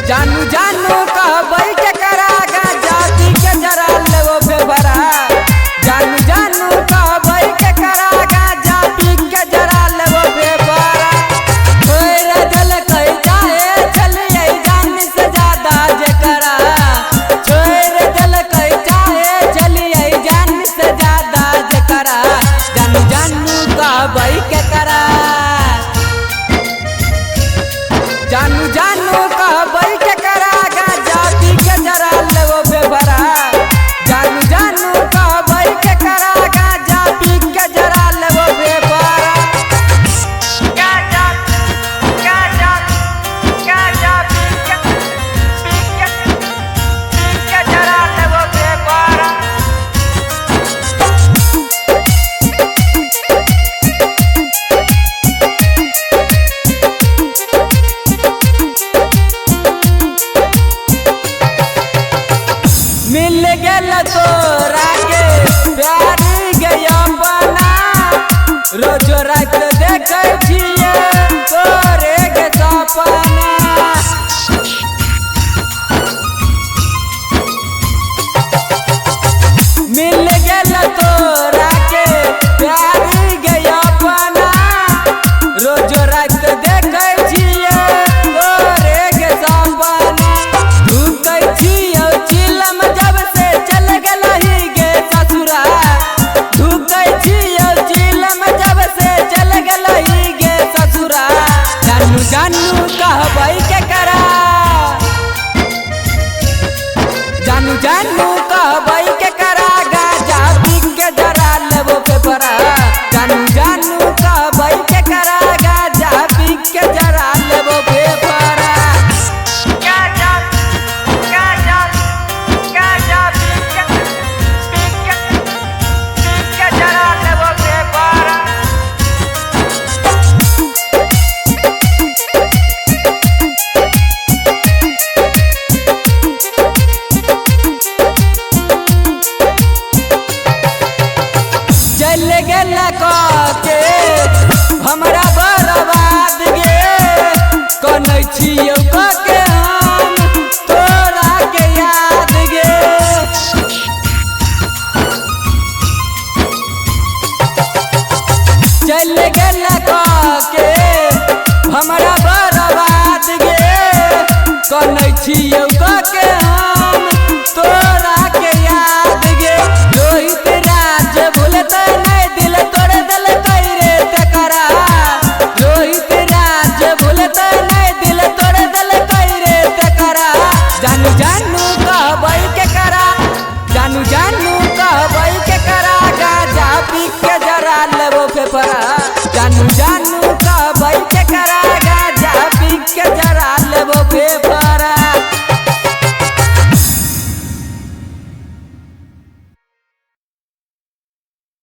जानू जानू कहबई के करा गांजा पी के जरा लेवो बेभरा। जानू जानू कहबई के करा गांजा पी के जरा लेवो बेभरा। छोड़ दिल कई चाहे चलिए जान से ज्यादा जेकरा। छोड़ दिल कई चाहे चलिए जान से ज्यादा जेकरा। जानू जानू कहबई के करा। जानू जानू कहबई के करा गांजा पी के जरा लेवो बेभरा। जानू जानू कहबई के करा गांजा पी के जरा लेवो बेभरा। गांजा गांजा गांजा पी के जरा लेवो बेभरा। मिल गेल तोरा के प्यार गया बना। रोज रात देखे छिए तोरे के सपना। मिल गेल तोरा के प्यार गया बना। रोज रात देखे छिए तोरे के सपना। ढूंढै छिए चिलम जब से चल गलही गे ससुरा। ढूंढै छिए चिलम जब से चल गलही गे ससुरा। जानू जानू कहबई के करा। जानू जानू कहबई के करा गांजा पी के जरा लेवो बेभरा। जानू जानू कहबई के करा गांजा पी के जरा लेवो बेभरा। गांजा गांजा गांजा पी के जरा लेवो बेभरा। चल गेल के हमरा बर्बाद गे। कनै छियौ के हम तोरा के याद गे। चल गेल